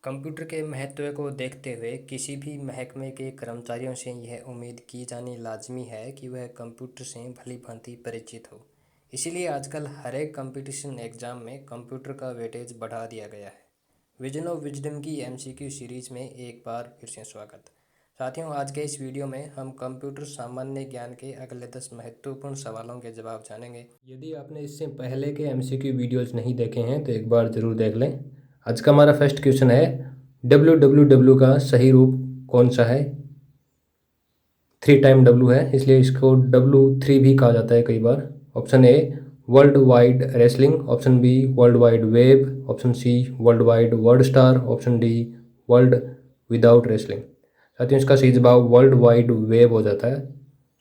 Computer के महत्व को देखते हुए किसी भी महकमे के कर्मचारियों से यह उम्मीद की जानी लाजमी है कि वह कंप्यूटर से भली-भांति परिचित हो। इसीलिए आजकल हर एक कंपटीशन एग्जाम में कंप्यूटर का वेटेज बढ़ा दिया गया है। विजन ऑफ विजडम की एमसीक्यू सीरीज में एक बार फिर से स्वागत। साथियों, आज के इस वीडियो में हम कंप्यूटर सामान्य ज्ञान के अगले 10 महत्वपूर्ण सवालों के जवाब जानेंगे। यदि आपने इससे पहले के एमसीक्यू वीडियोज नहीं देखे हैं तो एक बार ज़रूर देख लें। आज का हमारा फर्स्ट क्वेश्चन है, www का सही रूप कौन सा है? 3 टाइम W है, इसलिए इसको W3 भी कहा जाता है कई बार। Option A world wide wrestling, option B world wide web, option C world wide word star, option D world without wrestling. साथियों, इसका सही जवाब वर्ल्ड वाइड वेब हो जाता है।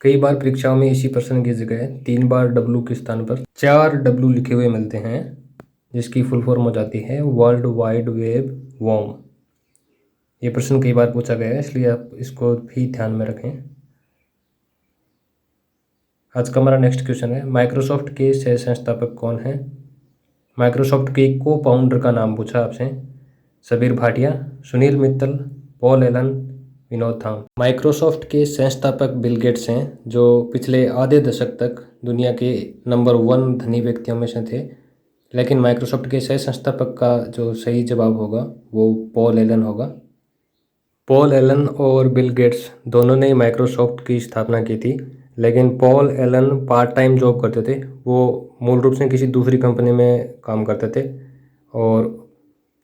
कई बार परीक्षाओं में इसी प्रश्न की जगह 3 बार W के स्थान पर 4 W लिखे हुए मिलते हैं, जिसकी फुल फॉर्म हो जाती है वर्ल्ड वाइड वेब वॉर्म। ये प्रश्न कई बार पूछा गया है, इसलिए आप इसको भी ध्यान में रखें। आज का हमारा नेक्स्ट क्वेश्चन है, माइक्रोसॉफ्ट के सह संस्थापक कौन हैं? माइक्रोसॉफ्ट के को फाउंडर का नाम पूछा आपसे। सबीर भाटिया, सुनील मित्तल, पॉल एलन, विनोद धाम। माइक्रोसॉफ्ट के संस्थापक बिल गेट्स हैं, जो पिछले आधे दशक तक दुनिया के नंबर 1 धनी व्यक्तियों में से थे। लेकिन माइक्रोसॉफ्ट के सह संस्थापक का जो सही जवाब होगा वो पॉल एलन होगा। पॉल एलन और बिल गेट्स दोनों ने माइक्रोसॉफ्ट की स्थापना की थी, लेकिन Paul Allen part time job करते थे। वो मूल रूप से किसी दूसरी कंपनी में काम करते थे, और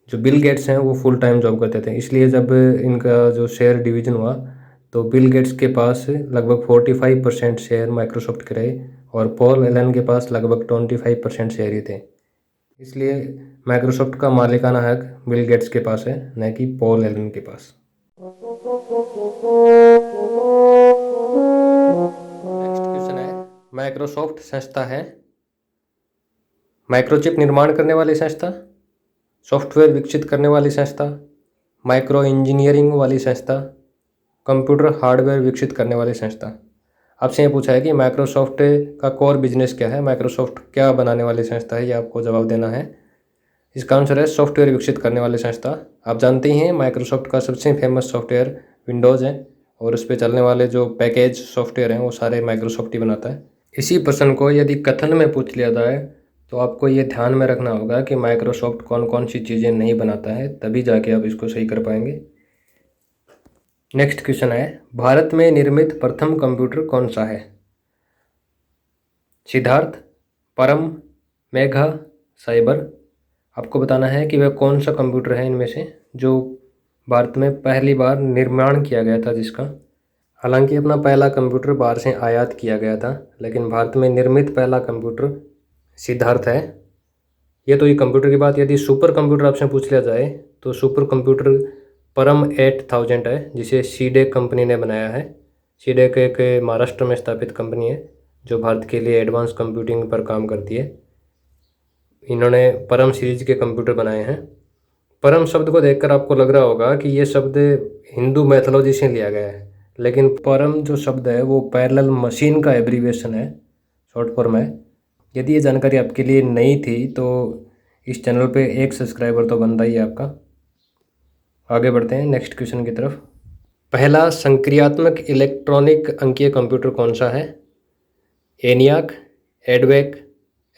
जो बिल गेट्स हैं वो फुल टाइम जॉब करते थे। इसलिए जब इनका जो शेयर डिवीज़न हुआ तो बिल गेट्स के पास लगभग 45% शेयर माइक्रोसॉफ्ट के रहे, और पॉल एलन के पास लगभग 25% शेयर ही थे। इसलिए माइक्रोसॉफ्ट का मालिकाना हक बिल गेट्स के पास है, न कि पॉल एलन के पास। नेक्स्ट क्वेश्चन है, माइक्रोसॉफ्ट संस्था है माइक्रोचिप निर्माण करने वाली संस्था, सॉफ्टवेयर विकसित करने वाली संस्था, माइक्रो इंजीनियरिंग वाली संस्था, कंप्यूटर हार्डवेयर विकसित करने वाली संस्था। आपसे ये पूछा है कि माइक्रोसॉफ्ट का कोर बिजनेस क्या है, माइक्रोसॉफ्ट क्या बनाने वाली संस्था है, ये आपको जवाब देना है। इसका आंसर है सॉफ्टवेयर विकसित करने वाली संस्था। आप जानते ही हैं माइक्रोसॉफ्ट का सबसे फेमस सॉफ्टवेयर विंडोज़ है, और उस पर चलने वाले जो पैकेज सॉफ्टवेयर हैं वो सारे माइक्रोसॉफ्ट ही बनाता है। इसी प्रश्न को यदि कथन में पूछ लिया जाए तो आपको ये ध्यान में रखना होगा कि माइक्रोसॉफ्ट कौन कौन सी चीज़ें नहीं बनाता है, तभी जाके आप इसको सही कर पाएंगे। नेक्स्ट क्वेश्चन है, भारत में निर्मित प्रथम कंप्यूटर कौन सा है? सिद्धार्थ, परम, मेघा, साइबर। आपको बताना है कि वह कौन सा कंप्यूटर है इनमें से जो भारत में पहली बार निर्माण किया गया था जिसका। हालांकि अपना पहला कंप्यूटर बाहर से आयात किया गया था, लेकिन भारत में निर्मित पहला कंप्यूटर सिद्धार्थ है। ये तो ये कंप्यूटर की बात। यदि सुपर कंप्यूटर आपसे पूछ लिया जाए तो सुपर कंप्यूटर परम 8000 है, जिसे सीडेक कंपनी ने बनाया है। सीडेक एक महाराष्ट्र में स्थापित कंपनी है जो भारत के लिए एडवांस कंप्यूटिंग पर काम करती है। इन्होंने परम सीरीज के कंप्यूटर बनाए हैं। परम शब्द को देखकर आपको लग रहा होगा कि ये शब्द हिंदू मैथोलॉजी से लिया गया है, लेकिन परम जो शब्द है वो पैरेलल मशीन का एब्रीविएशन है, शॉर्ट फॉर्म है। यदि ये जानकारी आपके लिए नई थी तो इस चैनल पे एक सब्सक्राइबर तो बनता ही है आपका। आगे बढ़ते हैं नेक्स्ट क्वेश्चन की तरफ। पहला संक्रियात्मक इलेक्ट्रॉनिक अंकीय कंप्यूटर कौन सा है? ENIAC, EDVAC,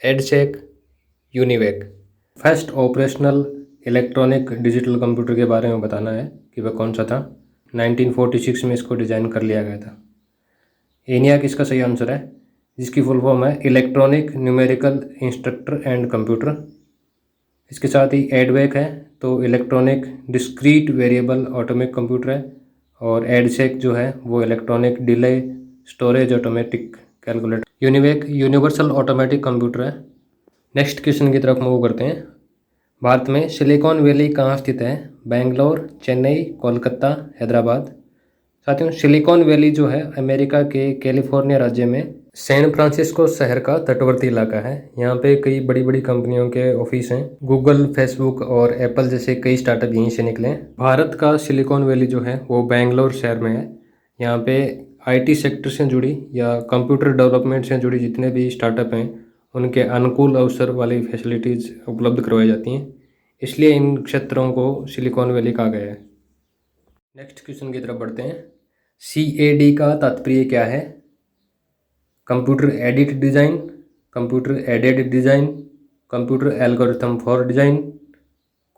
EDSAC, UNIVAC. First operational electronic digital computer के बारे में बताना है कि वह कौन सा था। 1946 में इसको डिज़ाइन कर लिया गया था। एनियाक इसका सही आंसर है, जिसकी फुल फॉर्म है electronic numerical instructor and computer. इसके साथ ही एडवेक है तो electronic discrete variable automatic computer है, और एडसेक जो है वो electronic delay storage automatic calculator. UNIVAC universal automatic computer है। नेक्स्ट क्वेश्चन की तरफ मूव करते हैं। भारत में सिलिकॉन वैली कहाँ स्थित है? बेंगलोर, चेन्नई, कोलकाता, हैदराबाद। साथियों, सिलिकॉन वैली जो है अमेरिका के कैलिफोर्निया राज्य में सैन फ्रांसिस्को शहर का तटवर्ती इलाका है। यहाँ पे कई बड़ी बड़ी कंपनियों के ऑफिस हैं। गूगल, फेसबुक और एप्पल जैसे कई स्टार्टअप यहीं से निकले हैं। भारत का सिलिकॉन वैली जो है वो बेंगलोर शहर में है। यहाँ पे आईटी सेक्टर से जुड़ी या कंप्यूटर डेवलपमेंट से जुड़ी जितने भी स्टार्टअप हैं उनके अनुकूल अवसर वाली फैसिलिटीज़ उपलब्ध करवाई जाती हैं। इसलिए इन क्षेत्रों को सिलिकॉन वैली कहा गया है। नेक्स्ट क्वेश्चन की तरफ बढ़ते हैं। CAD का तात्पर्य क्या है? Computer edit design, computer aided design, computer algorithm for design,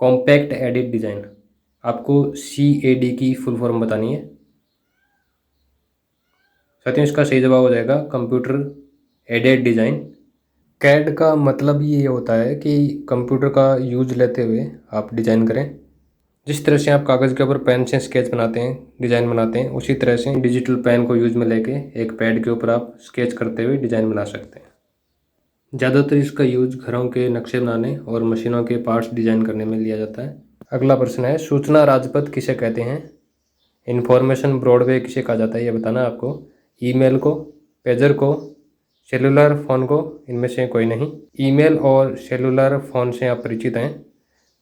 compact edit design. आपको CAD की फुल फॉर्म बतानी है। साथियों, इसका सही जवाब हो जाएगा कंप्यूटर एडेड डिज़ाइन। कैड का मतलब ये होता है कि कंप्यूटर का यूज लेते हुए आप डिज़ाइन करें। जिस तरह से आप कागज़ के ऊपर पेन से स्केच बनाते हैं, डिज़ाइन बनाते हैं, उसी तरह से डिजिटल पेन को यूज में लेके एक पैड के ऊपर आप स्केच करते हुए डिज़ाइन बना सकते हैं। ज़्यादातर इसका यूज घरों के नक्शे बनाने और मशीनों के पार्ट्स डिज़ाइन करने में लिया जाता है। अगला प्रश्न है, सूचना राजपथ किसे कहते हैं? इन्फॉर्मेशन ब्रॉडवे किसे कहा जाता है, ये बताना है आपको। ईमेल को, पेजर को, सेलुलर फ़ोन को, इनमें से कोई नहीं। ईमेल और सेलुलर फ़ोन से आप परिचित हैं,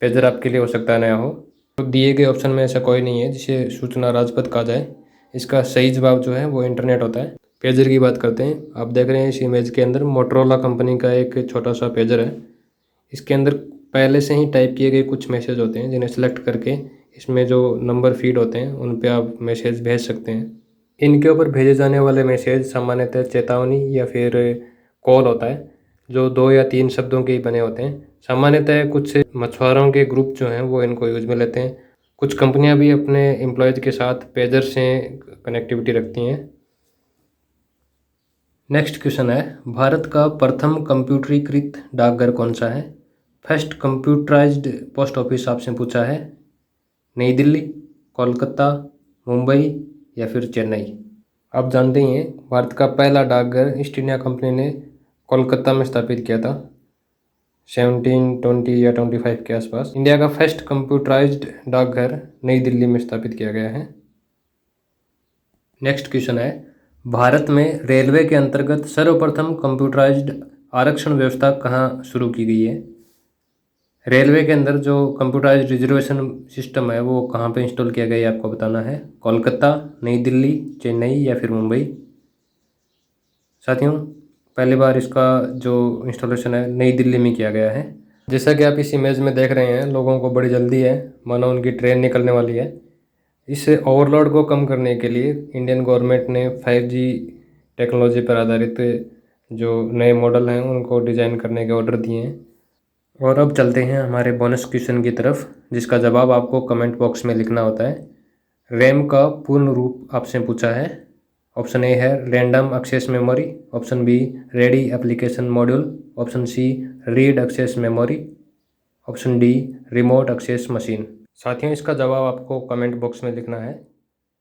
पेजर आपके लिए हो सकता है नया हो। तो दिए गए ऑप्शन में ऐसा कोई नहीं है जिसे सूचना राजपथ कहा जाए। इसका सही जवाब जो है वो इंटरनेट होता है। पेजर की बात करते हैं। आप देख रहे हैं इस इमेज के अंदर मोटरोला कंपनी का एक छोटा सा पेजर है। इसके अंदर पहले से ही टाइप किए गए कुछ मैसेज होते हैं जिन्हें सेलेक्ट करके इसमें जो नंबर फीड होते हैं उन पे आप मैसेज भेज सकते हैं। इनके ऊपर भेजे जाने वाले मैसेज सामान्यतः चेतावनी या फिर कॉल होता है, जो 2 या 3 शब्दों के ही बने होते हैं। सामान्यतः कुछ मछुआरों के ग्रुप जो हैं वो इनको यूज में लेते हैं। कुछ कंपनियां भी अपने एम्प्लॉयज़ के साथ पेजर से कनेक्टिविटी रखती हैं। नेक्स्ट क्वेश्चन है, भारत का प्रथम कंप्यूटरीकृत डाकघर कौन सा है? फर्स्ट कंप्यूटराइज्ड पोस्ट ऑफिस आपसे पूछा है। नई दिल्ली, कोलकाता, मुंबई या फिर चेन्नई। आप जानते ही हैं भारत का पहला डाकघर ईस्ट इंडिया कंपनी ने कोलकाता में स्थापित किया था 1720 या 25 के आसपास। इंडिया का फर्स्ट कंप्यूटराइज्ड डाकघर नई दिल्ली में स्थापित किया गया है। नेक्स्ट क्वेश्चन है, भारत में रेलवे के अंतर्गत सर्वप्रथम कंप्यूटराइज्ड आरक्षण व्यवस्था कहाँ शुरू की गई है? रेलवे के अंदर जो कंप्यूटराइज्ड रिजर्वेशन सिस्टम है वो कहाँ पे इंस्टॉल किया गया है आपको बताना है। कोलकाता, नई दिल्ली, चेन्नई या फिर मुंबई। साथियों, पहली बार इसका जो इंस्टॉलेशन है नई दिल्ली में किया गया है। जैसा कि आप इस इमेज में देख रहे हैं, लोगों को बड़ी जल्दी है, मानो उनकी ट्रेन निकलने वाली है। इस ओवरलोड को कम करने के लिए इंडियन गवर्नमेंट ने 5G टेक्नोलॉजी पर आधारित जो नए मॉडल हैं उनको डिज़ाइन करने के ऑर्डर दिए हैं। और अब चलते हैं हमारे बोनस क्वेश्चन की तरफ, जिसका जवाब आपको कमेंट बॉक्स में लिखना होता है। रैम का पूर्ण रूप आपसे पूछा है। ऑप्शन ए है random access memory, option B ready application module, option C read access memory, option D remote access machine. साथियों, इसका जवाब आपको कमेंट बॉक्स में लिखना है।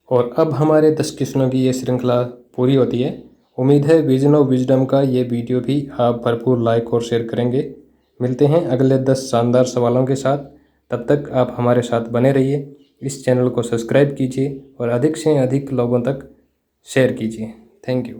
और अब हमारे 10 क्वेश्चनों की ये श्रृंखला पूरी होती है। उम्मीद है विजन ऑफ विजडम का ये वीडियो भी आप भरपूर लाइक और शेयर करेंगे। मिलते हैं अगले 10 शानदार सवालों के साथ। तब तक आप हमारे साथ बने रहिए। इस चैनल को सब्सक्राइब कीजिए और अधिक से अधिक लोगों तक शेयर कीजिए। Thank you.